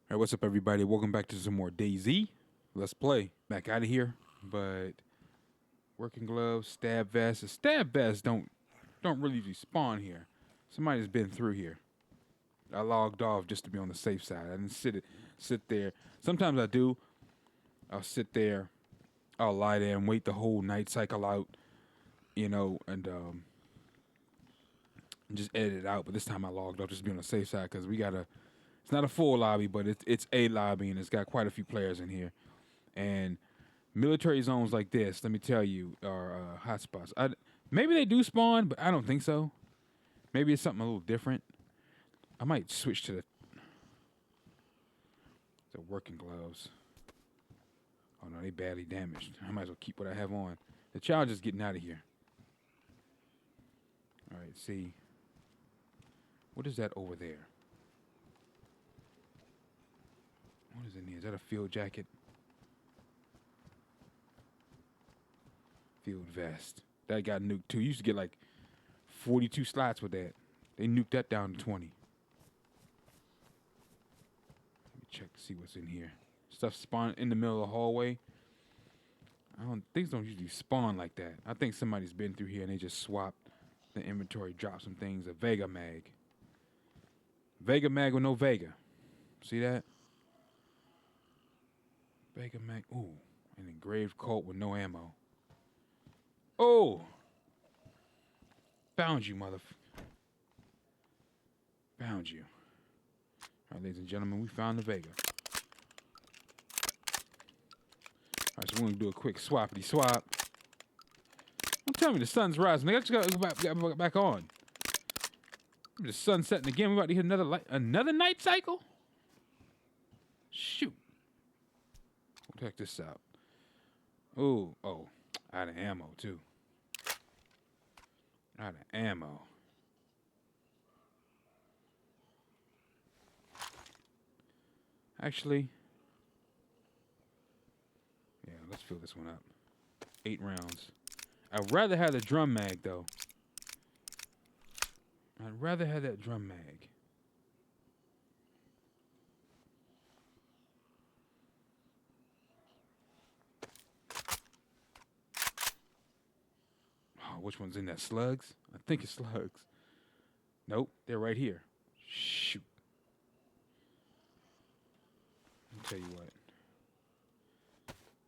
All right, what's up, everybody? Welcome back to some more DayZ. Let's play. Back out of here, but working gloves, stab vests. The stab vests don't really respawn here. Somebody's been through here. I logged off just to be on the safe side. I didn't sit there. Sometimes I do. I'll sit there. I'll lie there and wait the whole night cycle out, and just edit it out. But this time I logged off just to be on the safe side because we gotta. It's not a full lobby, but it's a lobby, and it's got quite a few players in here. And military zones like this, let me tell you, are hotspots. Maybe they do spawn, but I don't think so. Maybe it's something a little different. I might switch to the working gloves. Oh no, they badly damaged. I might as well keep what I have on. The challenge is getting out of here. All right, see. What is that over there? What is in there? Is that a field jacket? Field vest. That got nuked too. You used to get like 42 slots with that. They nuked that down to 20. Let me check to see what's in here. Stuff spawn in the middle of the hallway. Things don't usually spawn like that. I think somebody's been through here and they just swapped the inventory, dropped some things. A Vega mag. Vega mag with no Vega. See that? Vega mag. Ooh, an engraved Colt with no ammo. Oh! Found you, Found you. All right, ladies and gentlemen, we found the Vega. All right, so we're going to do a quick swappity swap. Don't tell me the sun's rising. I just got to go back on. The sun's setting again. We're about to hit another night cycle? Shoot. We'll check this out. Oh, out of ammo, too. Out of ammo. Actually, yeah, let's fill this one up. 8 rounds. I'd rather have the drum mag, though. I'd rather have that drum mag. Oh, which one's in that? Slugs? I think it's slugs. Nope, they're right here. Shoot. I'll tell you what.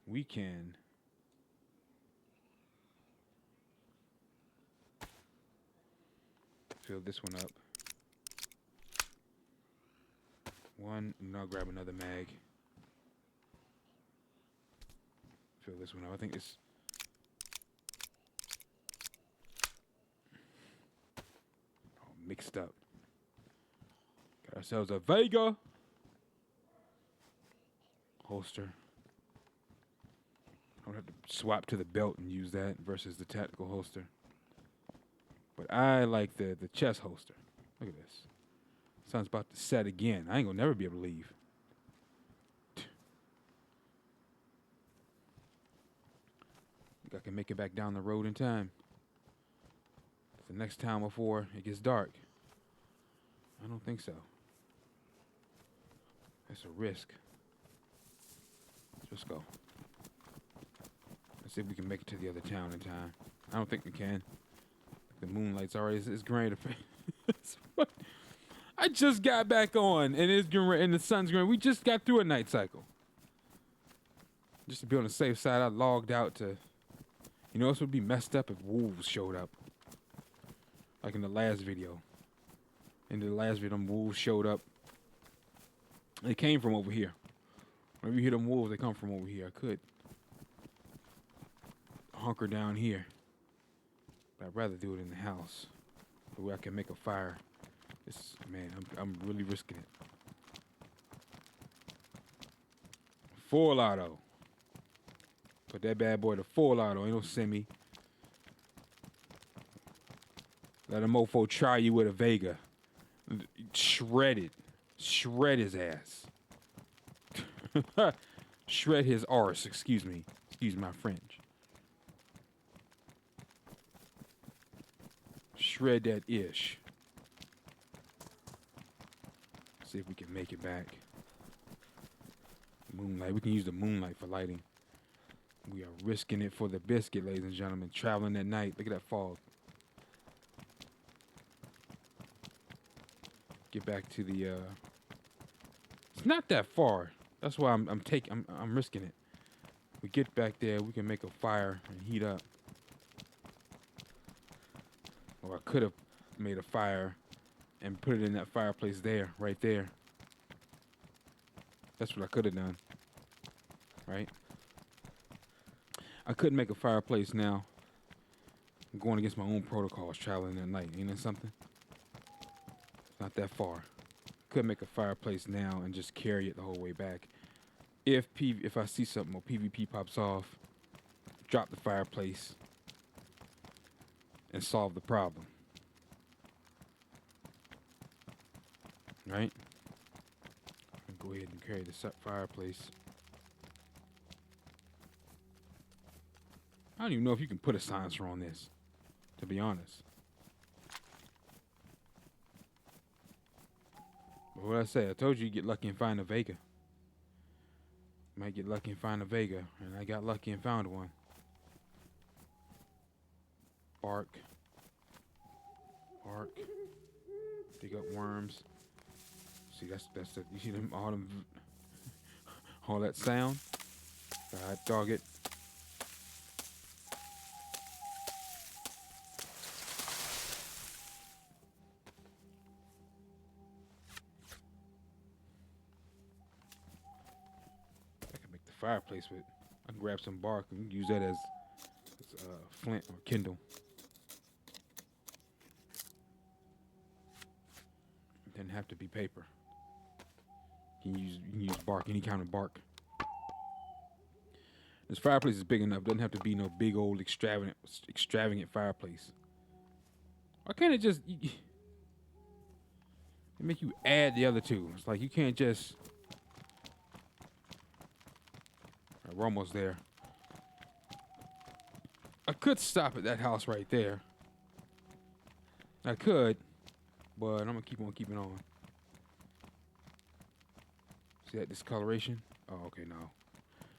We can fill this one up. One, and I'll grab another mag. Fill this one up. I think it's... Oh, mixed up. Got ourselves a Vega holster. I would have to swap to the belt and use that versus the tactical holster. But I like the chest holster. Look at this. Sun's about to set again. I ain't gonna never be able to leave. Think I can make it back down the road in time. The next town before it gets dark. I don't think so. That's a risk. Let's go. Let's see if we can make it to the other town in time. I don't think we can. The moonlight's already it's great. I just got back on, and the sun's green. We just got through a night cycle. Just to be on the safe side, I logged out to. You know, this would be messed up if wolves showed up. Like in the last video. In the last video, them wolves showed up. They came from over here. Whenever you hear them wolves, they come from over here. I could hunker down here. But I'd rather do it in the house. Where I can make a fire. Man, I'm really risking it. Full auto. Put that bad boy to full auto. Ain't no semi. Let a mofo try you with a Vega. Shred it. Shred his ass. Shred his arse. Excuse me. Excuse my French. Shred that ish. See if we can make it back. Moonlight. We can use the moonlight for lighting. We are risking it for the biscuit, ladies and gentlemen. Traveling at night. Look at that fog. Get back to the. It's not that far. That's why I'm risking it. We get back there. We can make a fire and heat up. Or I could have made a fire and put it in that fireplace there, right there. That's what I could have done. Right? I couldn't make a fireplace now. I'm going against my own protocols traveling at night. Ain't that something? It's not that far. Could make a fireplace now and just carry it the whole way back. If I see something or PvP pops off, drop the fireplace and solve the problem. Right? Go ahead and carry the fireplace. I don't even know if you can put a silencer on this, to be honest. But what I say, I told you get lucky and find a Vega. Might get lucky and find a Vega, and I got lucky and found one. Bark. Dig up worms. See, that's the, you see them all that sound? Alright, dog it. I can make the fireplace with. I can grab some bark and use that as flint or kindle. It doesn't have to be paper. You can use bark, any kind of bark. This fireplace is big enough. Doesn't have to be no big old extravagant fireplace. Why can't it just it make you add the other two? It's like you can't just. All right, we're almost there. I could stop at that house right there. I could, but I'm gonna keep on keeping on. See that discoloration? Oh, okay, no.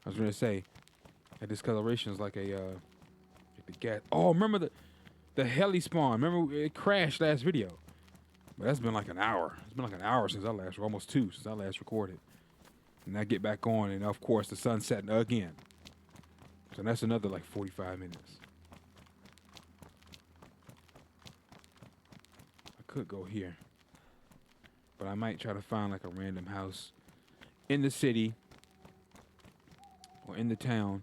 I was gonna say that discoloration is like a like the gas. Oh, remember the heli spawn? Remember it crashed last video? But that's been like an hour. It's been like an hour since I last, or almost 2 since I last recorded. And I get back on, and of course the sun's setting again. So that's another like 45 minutes. I could go here, but I might try to find like a random house in the city or in the town.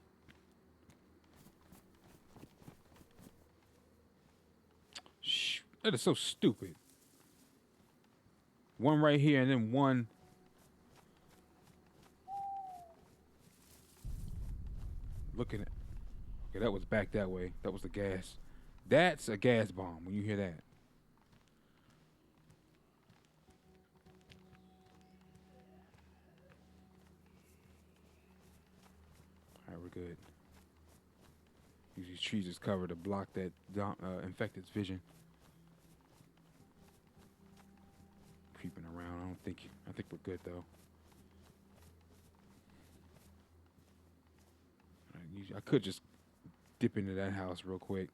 Shh, that is so stupid. One right here and then one. Looking at. Okay, that was back that way. That was the gas. That's a gas bomb when you hear that. Alright, we're good. Use these trees as cover to block that infected's vision. Creeping around. I think we're good though. I could just dip into that house real quick,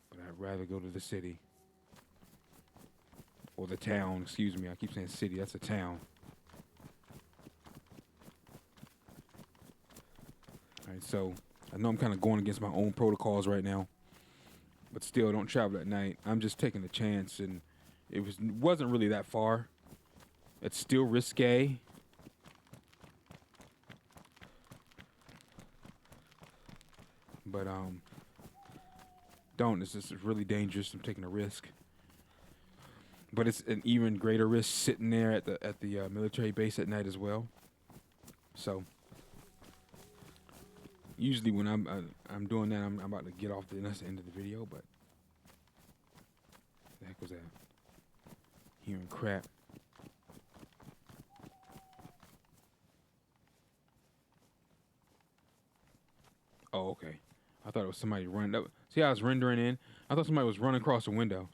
but I'd rather go to the city or the town. Excuse me, I keep saying city. That's a town. All right, so I know I'm kind of going against my own protocols right now, but still, don't travel at night. I'm just taking a chance, and it wasn't really that far. It's still risque. But this is really dangerous. I'm taking a risk. But it's an even greater risk sitting there at the military base at night as well. So usually when I'm doing that, I'm about to get off. That's the end of the video. But the heck was that? Hearing crap. Oh, okay. I thought it was somebody running. See how I was rendering in? I thought somebody was running across the window.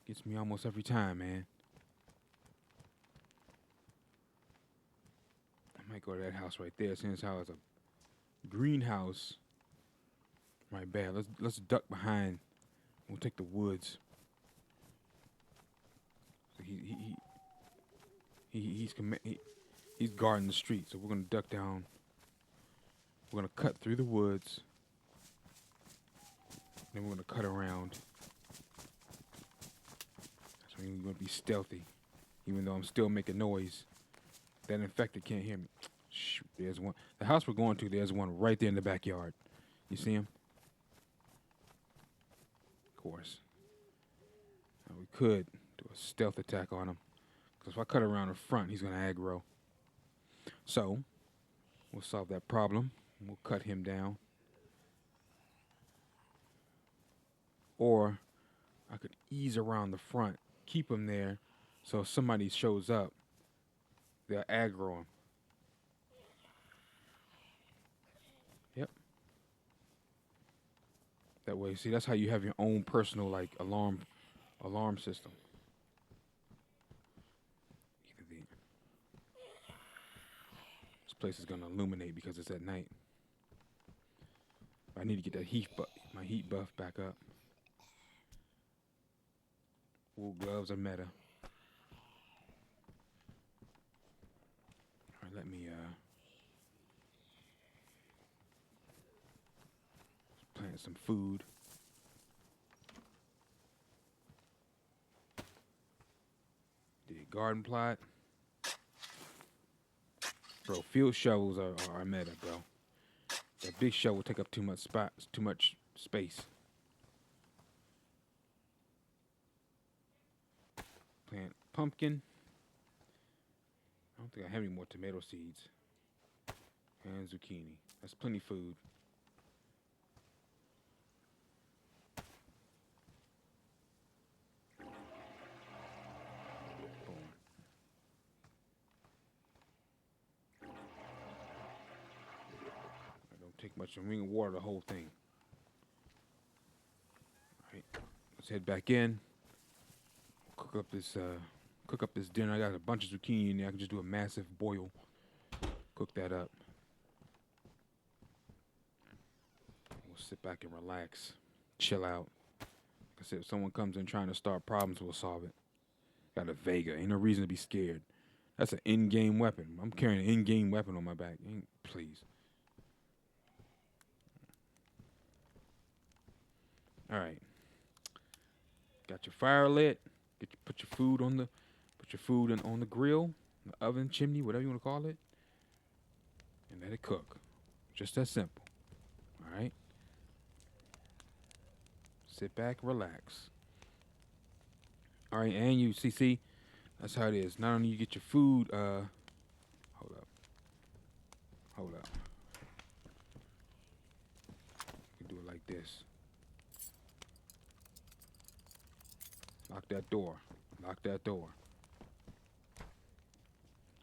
Gets me almost every time, man. Might go to that house right there. Since how it's a greenhouse. Right, bad. Let's duck behind. We'll take the woods. So he's guarding the street. So we're gonna duck down. We're gonna cut through the woods. Then we're gonna cut around. So we're gonna be stealthy, even though I'm still making noise. That infected can't hear me. Shoot, there's one. The house we're going to, there's one right there in the backyard. You see him? Of course. Now we could do a stealth attack on him. Because if I cut around the front, he's going to aggro. So, we'll solve that problem. We'll cut him down. Or, I could ease around the front, keep him there, so if somebody shows up, they'll aggro him. Yep. That way, see, that's how you have your own personal, like, alarm system. This place is gonna illuminate because it's at night. I need to get that my heat buff back up. Wool gloves are meta. All right, let me plant some food. The garden plot. Bro, field shovels are meta, bro. That big shovel take up too much space. Plant pumpkin. I don't think I have any more tomato seeds. And zucchini. That's plenty food. Take much, and we can water the whole thing. All right, let's head back in. Cook up this dinner. I got a bunch of zucchini in there. I can just do a massive boil. Cook that up. We'll sit back and relax, chill out. Like I said, if someone comes in trying to start problems, we'll solve it. Got a Vega. Ain't no reason to be scared. That's an in-game weapon. I'm carrying an in-game weapon on my back. Please. All right. Got your fire lit. Put your food on the grill, the oven, chimney, whatever you want to call it, and let it cook. Just that simple. All right. Sit back, relax. All right, and you see, that's how it is. Not only you get your food. Hold up. You can do it like this. Lock that door. Lock that door.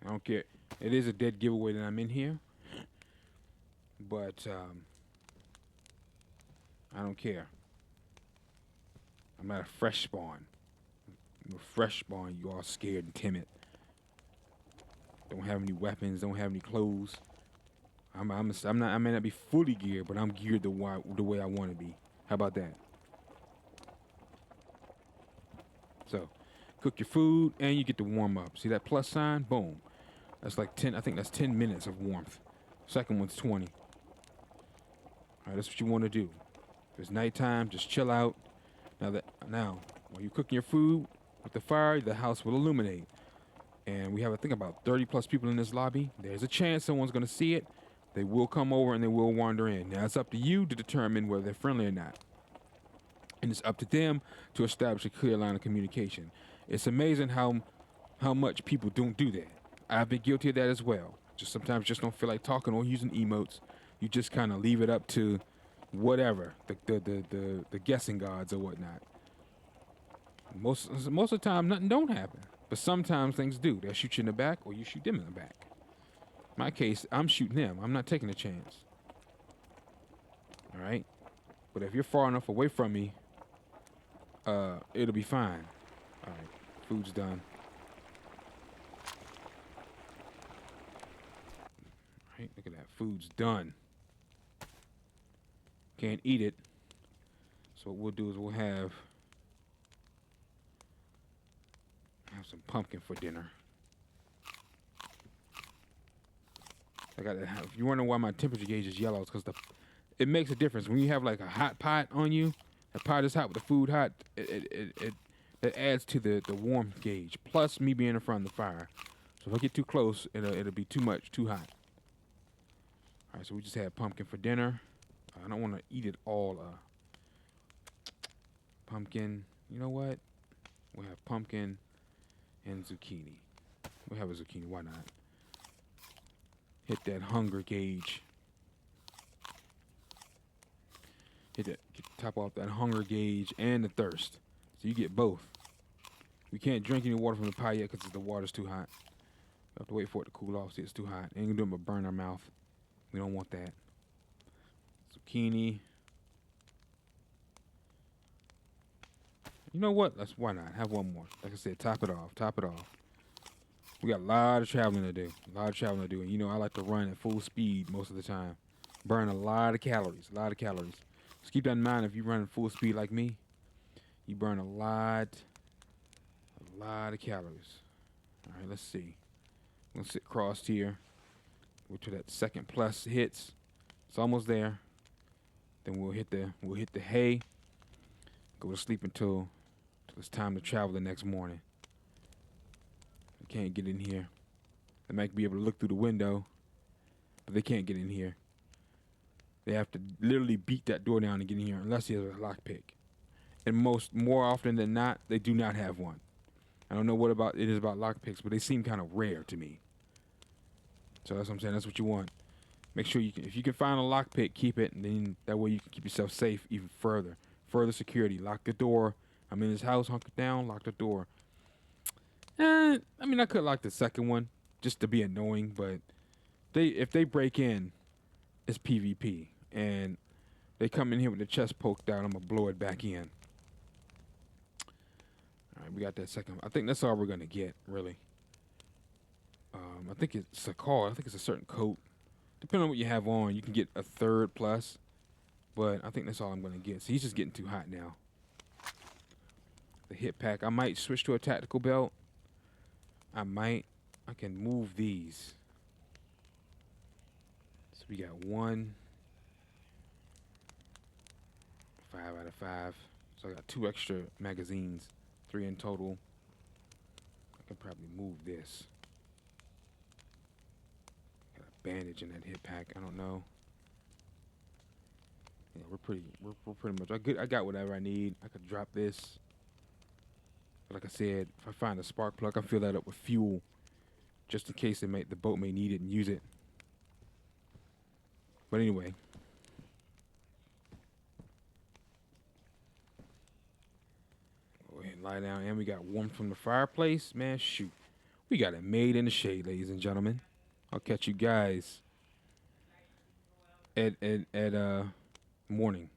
I don't care. It is a dead giveaway that I'm in here. But I don't care. I'm at a fresh spawn. With fresh spawn, you all scared and timid. Don't have any weapons. Don't have any clothes. I may not be fully geared, but I'm geared the way I want to be. How about that? So, cook your food and you get to warm up. See that plus sign? Boom. That's like 10. I think that's 10 minutes of warmth. Second one's 20. All right, that's what you want to do. If it's nighttime, just chill out. Now, while you're cooking your food with the fire, the house will illuminate. And we have, I think, about 30 plus people in this lobby. There's a chance someone's going to see it. They will come over and they will wander in. Now, it's up to you to determine whether they're friendly or not. And it's up to them to establish a clear line of communication. It's amazing how much people don't do that. I've been guilty of that as well. Sometimes just don't feel like talking or using emotes. You just kind of leave it up to whatever, the guessing gods or whatnot. Most of the time, nothing don't happen. But sometimes things do. They'll shoot you in the back or you shoot them in the back. In my case, I'm shooting them. I'm not taking a chance. All right? But if you're far enough away from me, it'll be fine. All right, food's done. Right, look at that. Food's done. Can't eat it. So what we'll do is we'll have some pumpkin for dinner. I got that. If you wonder why my temperature gauge is yellow, it's because it makes a difference when you have like a hot pot on you. The pot is hot with the food hot. It adds to the warmth gauge. Plus me being in front of the fire. So if I get too close, it'll be too much, too hot. All right, so we just had pumpkin for dinner. I don't want to eat it all. Pumpkin. You know what? We'll have pumpkin and zucchini. We'll have a zucchini. Why not? Hit that hunger gauge. Top off that hunger gauge and the thirst. So you get both. We can't drink any water from the pie yet because the water's too hot. We have to wait for it to cool off. See, it's too hot. Ain't gonna do it but burn our mouth. We don't want that. Zucchini. You know what? Why not? Have one more. Like I said, top it off. Top it off. We got a lot of traveling to do. And you know, I like to run at full speed most of the time. Burn a lot of calories. Just keep that in mind. If you run at full speed like me, you burn a lot of calories. All right, let's see. I'm gonna sit crossed here. Wait till that second plus hits. It's almost there. Then we'll hit the hay. Go to sleep until it's time to travel the next morning. I can't get in here. They might be able to look through the window, but they can't get in here. They have to literally beat that door down to get in here unless he has a lockpick. And more often than not, they do not have one. I don't know what it is about lockpicks, but they seem kind of rare to me. So that's what I'm saying. That's what you want. Make sure if you can find a lockpick, keep it, and then that way you can keep yourself safe even further. Further security. Lock the door. I'm in this house, hunkered down. Lock the door. I mean, I could lock the second one just to be annoying, but if they break in, it's PvP, and they come in here with the chest poked out, I'm gonna blow it back in. All right, we got that second. I think that's all we're gonna get, really. I think it's a call. I think it's a certain coat. Depending on what you have on, you can get a third plus, but I think that's all I'm gonna get. So he's just getting too hot now. The hip pack. I might switch to a tactical belt. I can move these. So we got 1, 5 out of 5. So I got 2 extra magazines, 3 in total. I can probably move this. Got a bandage in that hip pack. I don't know. Yeah, we're pretty much. I got whatever I need. I could drop this. But like I said, if I find a spark plug, I can fill that up with fuel, just in case the boat may need it and use it. But anyway, go ahead and lie down. And we got warmth from the fireplace. Man, shoot. We got it made in the shade, ladies and gentlemen. I'll catch you guys at morning.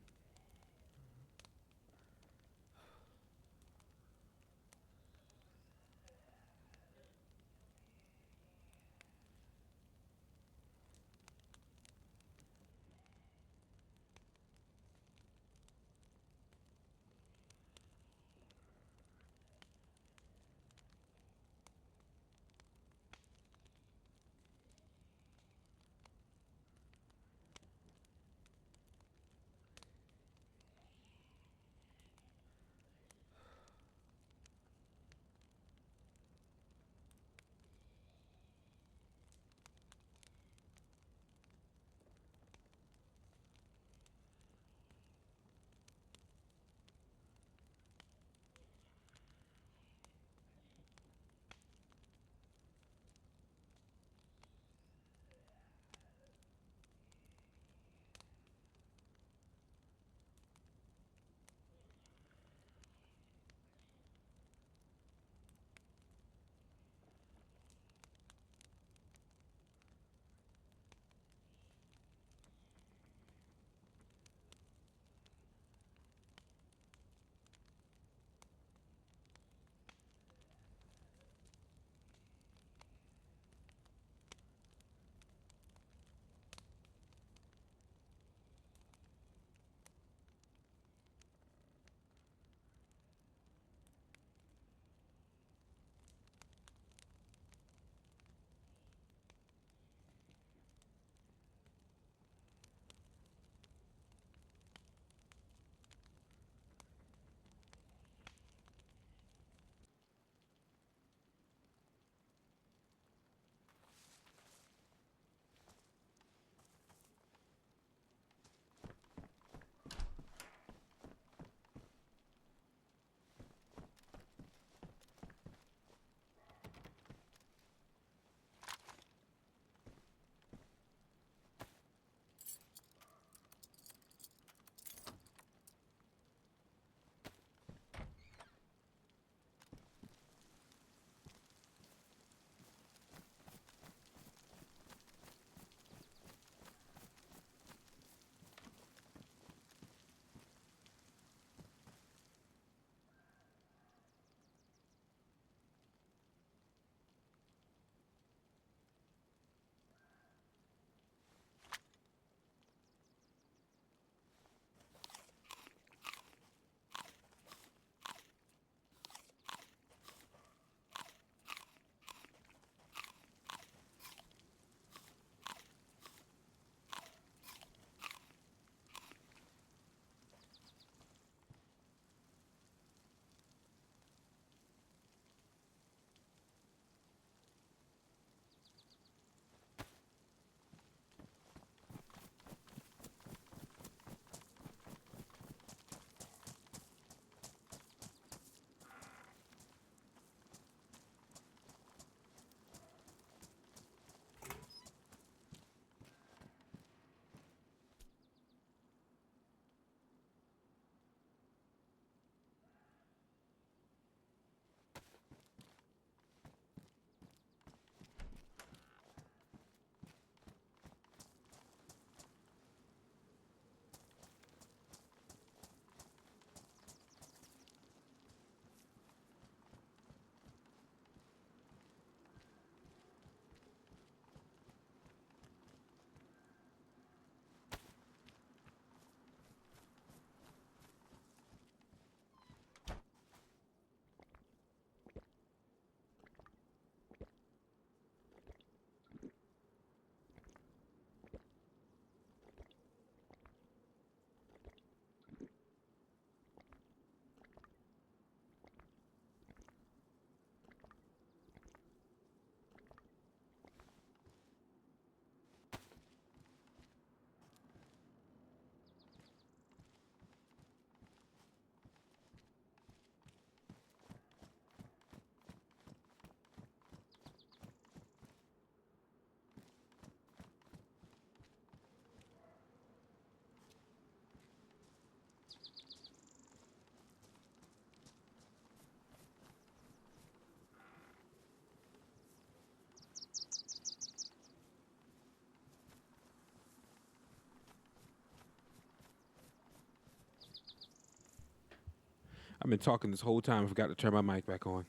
I've been talking this whole time. I forgot to turn my mic back on.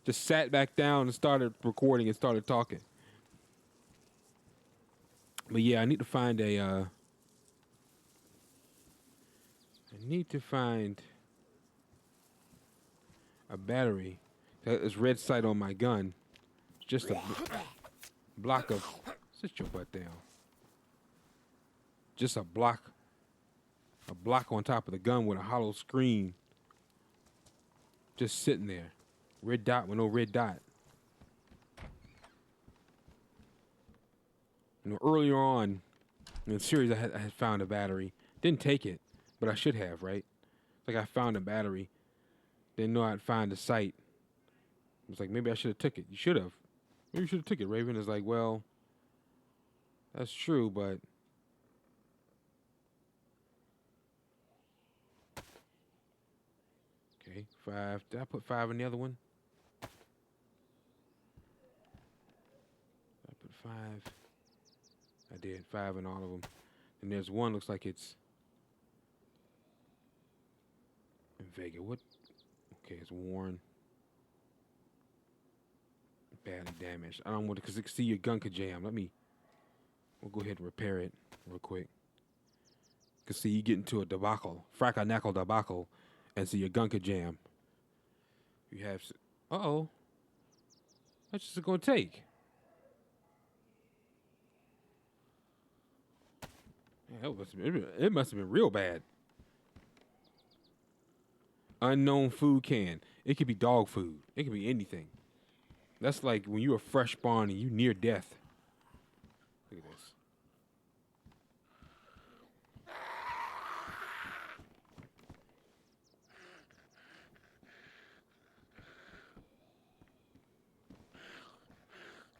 Just sat back down and started recording and started talking. But yeah, I need to find a battery. There's red sight on my gun. Just a block of. Sit your butt down. Just a block on top of the gun with a hollow screen. Just sitting there. Red dot with no red dot. You know, earlier on in the series, I had found a battery. Didn't take it, but I should have, right? Like I found a battery. Didn't know I'd find the site. I was like, maybe I should have took it. You should have. Maybe you should have took it. Raven is like, well, that's true, but okay, 5. Did I put 5 in the other one? I put 5. I did 5 in all of them. And there's one looks like it's in Vega. What? Okay, it's worn. Badly damaged. I don't want to, because see your gun could jam. We'll go ahead and repair it real quick. Because see, you get into a debacle, frack-a-knackle debacle, and see your gun could jam. You have, uh-oh. That's just going to take. Yeah, it must have been real bad. Unknown food can. It could be dog food. It could be anything. That's like when you're a fresh spawn and you near death. Look at this.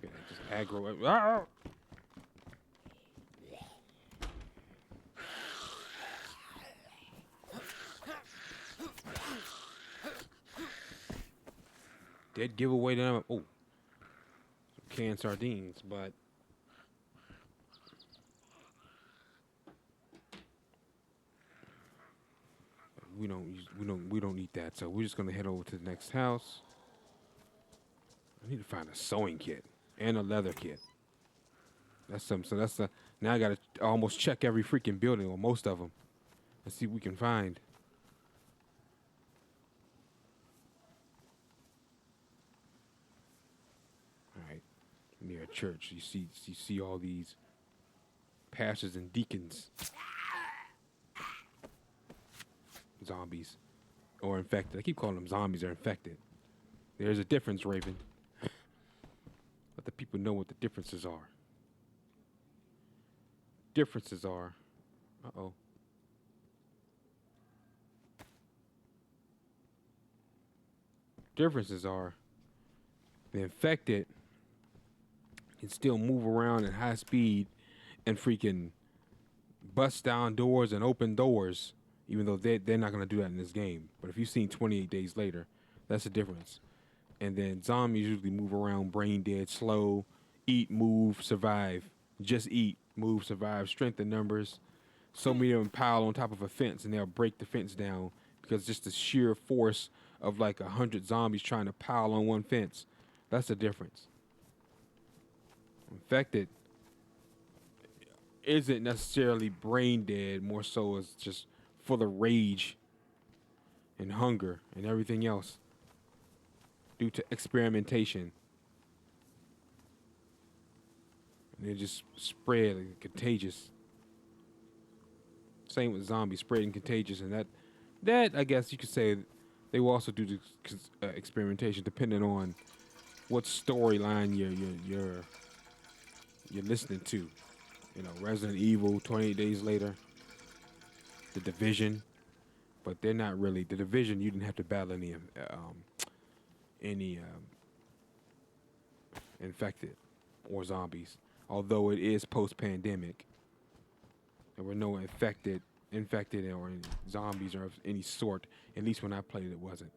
Yeah, just aggro. Ah! Dead giveaway to them. Oh, some canned sardines, but we don't eat that. So we're just gonna head over to the next house. I need to find a sewing kit and a leather kit. That's something. So that's now I gotta almost check every freaking building or most of them. Let's see what we can find. Near a church, you see all these pastors and deacons, zombies, or infected. I keep calling them zombies. They're infected. There's a difference, Raven. Let the people know what the differences are. Differences are, uh-oh. Differences are, the infected can still move around at high speed and freaking bust down doors and open doors, even though they're not going to do that in this game. But if you've seen 28 Days Later, that's the difference. And then zombies usually move around brain dead, slow, eat, move, survive. Just eat, move, survive, strength in numbers. So many of them pile on top of a fence and they'll break the fence down because just the sheer force of like 100 zombies trying to pile on one fence. That's the difference. Infected isn't necessarily brain dead, more so as just full of rage and hunger and everything else due to experimentation. And they just spread and contagious. Same with zombies, spread and contagious, and that I guess you could say they will also do the experimentation depending on what storyline you're listening to. You know, Resident Evil, 28 Days Later, The Division, but they're not really. The Division, you didn't have to battle any infected or zombies, although it is post-pandemic. There were no infected or any zombies or of any sort. At least when I played it wasn't.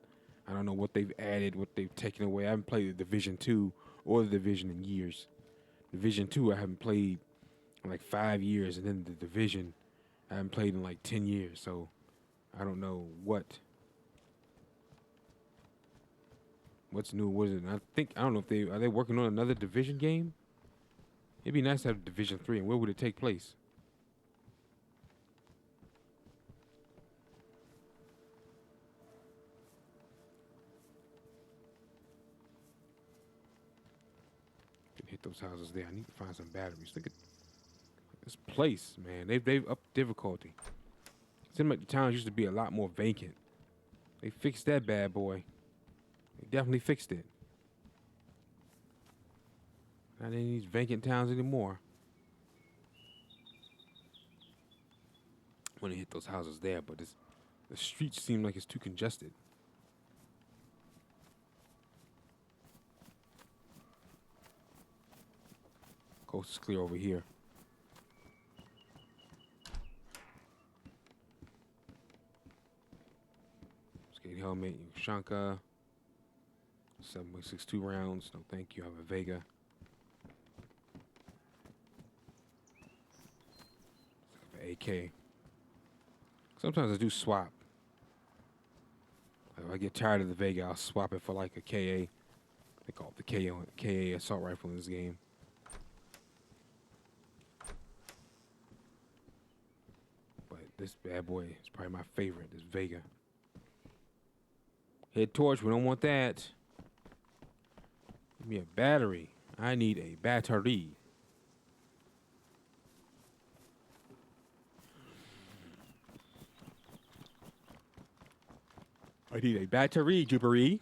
I don't know what they've added, what they've taken away. I haven't played the Division 2 or the Division in years. Division 2 I haven't played in like 5 years, and then the Division I haven't played in like 10 years. So I don't know what's new. What is it? I don't know if are they working on another Division game? It'd be nice to have Division 3, and where would it take place? Can hit those houses there. I need to find some batteries. Look at this place, man. They've upped difficulty. Seemed like the towns used to be a lot more vacant. They fixed that bad boy. They definitely fixed it. Not in these vacant towns anymore. I want to hit those houses there, but the streets seem like it's too congested. Coast is clear over here. Skate helmet, Shanka. 7.62 rounds. No, thank you. I have a Vega. AK. Sometimes I do swap. If I get tired of the Vega, I'll swap it for like a KA. They call it the KA assault rifle in this game. But this bad boy is probably my favorite, this Vega. Head torch, we don't want that. Give me a battery. I need a battery. I need a battery, Jubilee.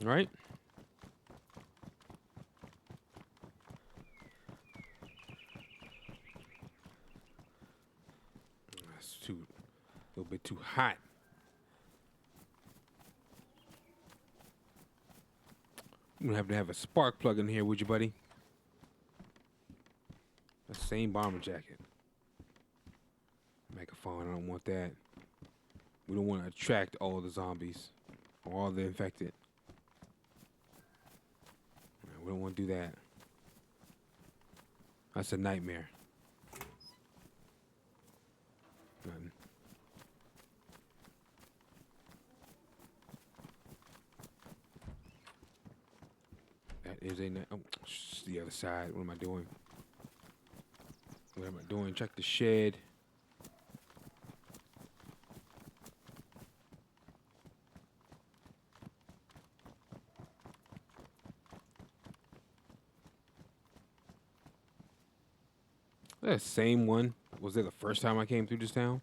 All right. That's a little bit too hot. I'm gonna have to have a spark plug in here, would you, buddy? The same bomber jacket. Megaphone, I don't want that. We don't want to attract all the zombies or all the infected. We don't want to do that. That's a nightmare. Nothing. That is a oh, the other side. What am I doing? What am I doing? Check the shed. That same one. Was it the first time I came through this town?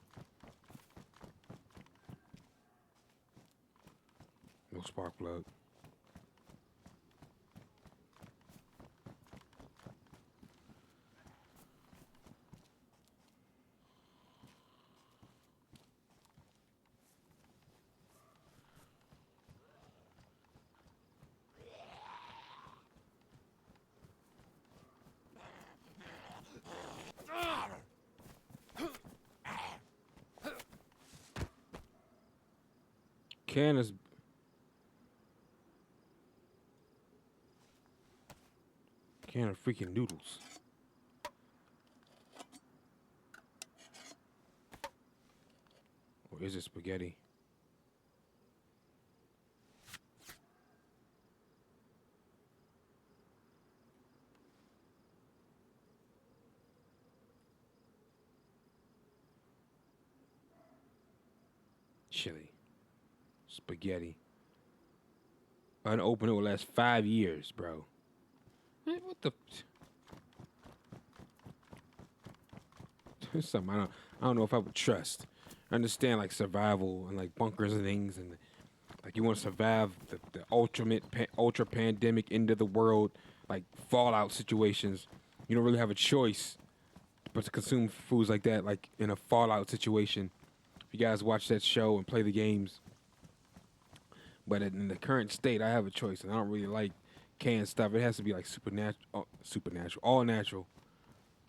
No spark plug. Can of freaking noodles. Or is it spaghetti? Chili. Spaghetti. Unopened, it will last 5 years, bro. Man, what the? There's something I don't know if I would trust. I understand like survival and like bunkers and things, and like you want to survive the ultra pandemic end of the world, like Fallout situations. You don't really have a choice but to consume foods like that, like in a Fallout situation. If you guys watch that show and play the games. But in the current state, I have a choice, and I don't really like canned stuff. It has to be like supernatural, all natural,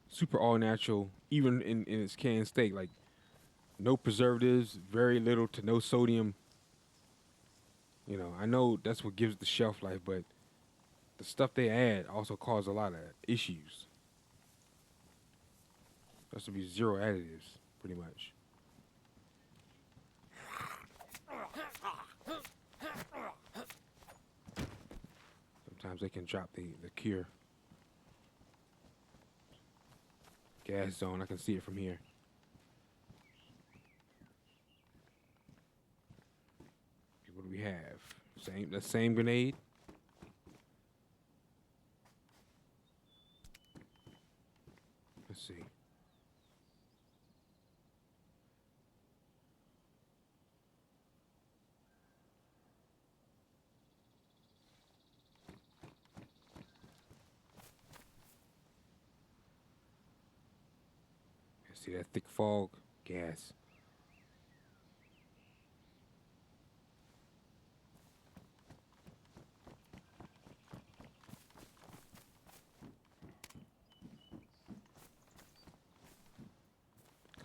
super all natural, even in its canned state. Like no preservatives, very little to no sodium. You know, I know that's what gives the shelf life, but the stuff they add also cause a lot of issues. There has to be zero additives, pretty much. Sometimes they can drop the cure. Gas zone, I can see it from here. What do we have? The same grenade. Let's see. See that thick fog? Gas.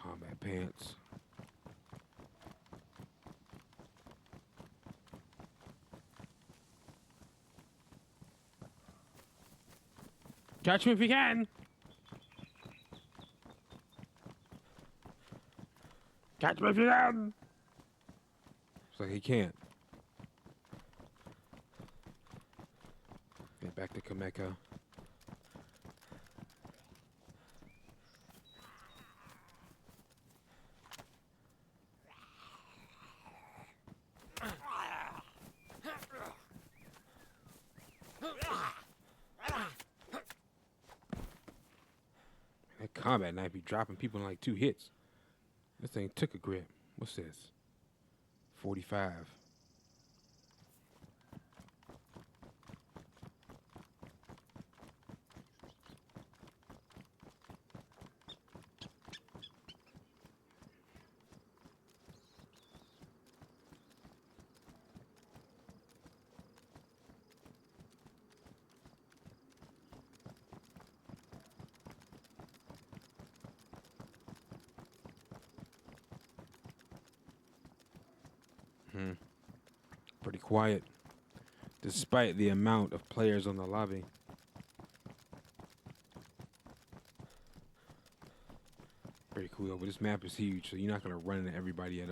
Combat pants. Catch me if you can. Catch me if you can. It's like he can't. Get back to Kameka. That combat knife be dropping people in like 2 hits. This thing took a grip. What's this? 45. Pretty quiet, despite the amount of players on the lobby. Pretty cool, but this map is huge, so you're not gonna run into everybody at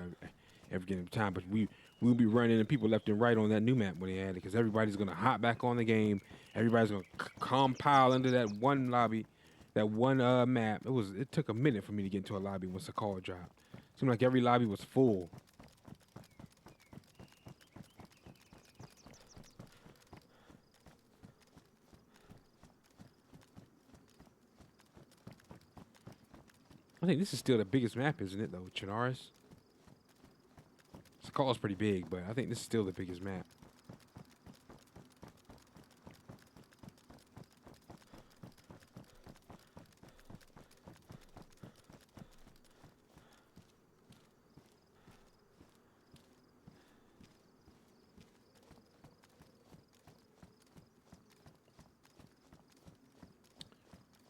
every given time. But we'll be running into people left and right on that new map when they add it, because everybody's gonna hop back on the game. Everybody's gonna compile into that one lobby, that one map. It took a minute for me to get into a lobby once the call dropped. Seemed like every lobby was full. I think this is still the biggest map, isn't it, though, Chinaris? The call is pretty big, but I think this is still the biggest map.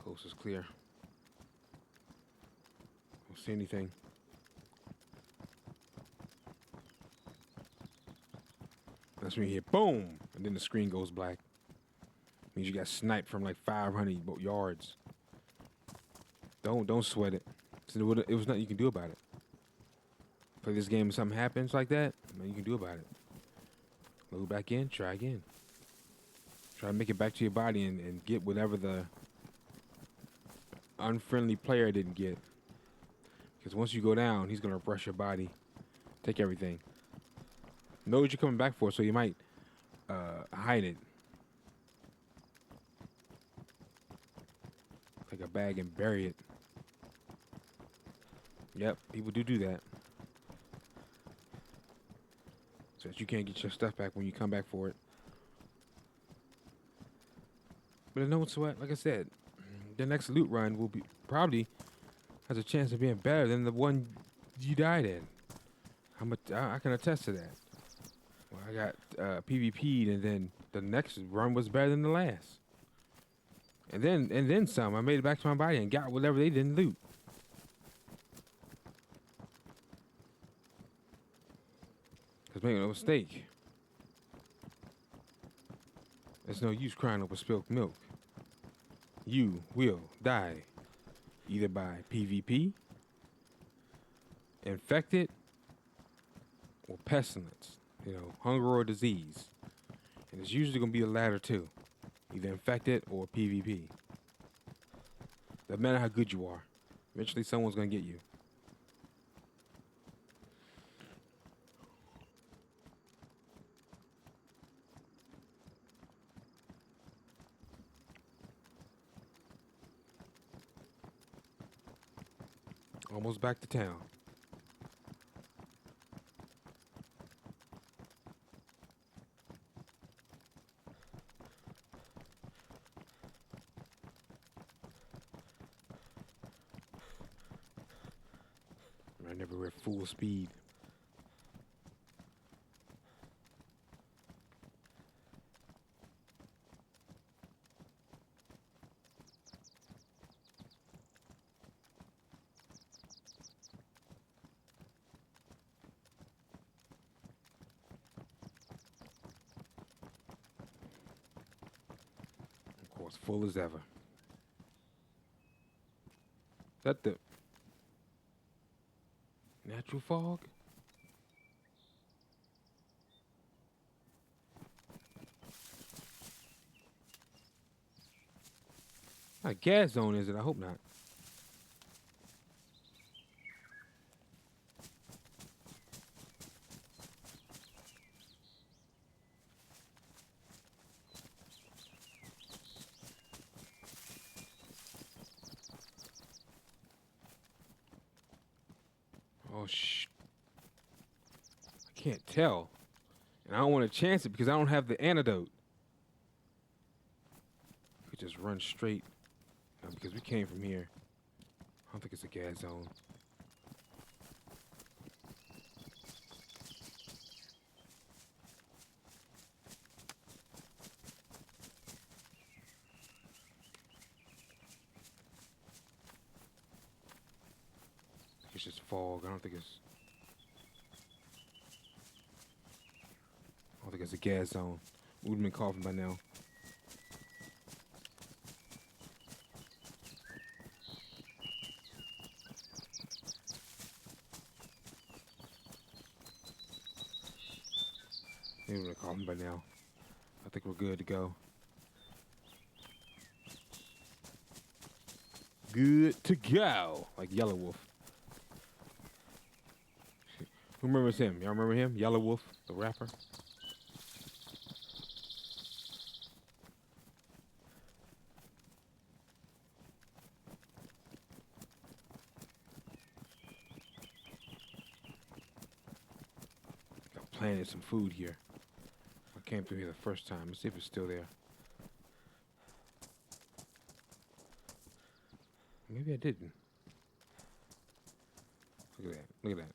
Coast is clear. Don't see anything. That's when you hear boom, and then the screen goes black. Means you got sniped from like 500 yards. Don't sweat it. So it was nothing you can do about it. Play this game and something happens like that, nothing you can do about it. Load back in, try again. Try to make it back to your body and get whatever the unfriendly player didn't get. Because once you go down, he's going to rush your body, take everything. Know what you're coming back for, so you might hide it. Take a bag and bury it. Yep, people do that. So that you can't get your stuff back when you come back for it. But no sweat, like I said, the next loot run will be probably has a chance of being better than the one you died in. I can attest to that. Well, I got PvP'd, and then the next run was better than the last. And then some. I made it back to my body and got whatever they didn't loot. Because make no mistake, there's no use crying over spilled milk. You will die either by PvP, infected, or pestilence. You know, hunger or disease. And it's usually going to be the latter too. Either infected or PvP. Doesn't matter how good you are. Eventually someone's gonna get you. Almost back to town. I never at full speed. Of course, full as ever. Is that the natural fog? Not a gas zone, is it? I hope not. Oh, I can't tell. And I don't want to chance it because I don't have the antidote. We could just run straight. Because we came from here. I don't think it's a gas zone. It's just fog. I don't think it's a gas zone. We would have been coughing by now. They would have coughing by now. I think we're good to go. Good to go. Like Yellow Wolf. Who remembers him? Y'all remember him? Yellow Wolf, the rapper? I planted some food here. I came through here the first time. Let's see if it's still there. Maybe I didn't. Look at that. Look at that.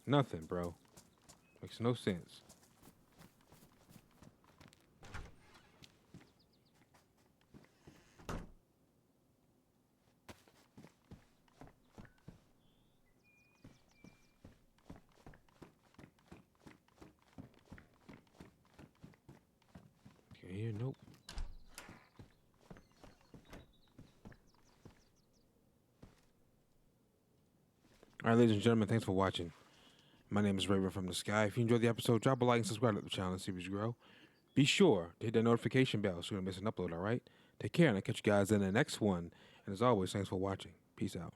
Nothing, bro. Makes no sense. Okay, here, nope. All right, ladies and gentlemen, thanks for watching. My name is Raven from the Sky. If you enjoyed the episode, drop a like and subscribe to the channel and see us grow. Be sure to hit that notification bell so you don't miss an upload, all right? Take care, and I'll catch you guys in the next one. And as always, thanks for watching. Peace out.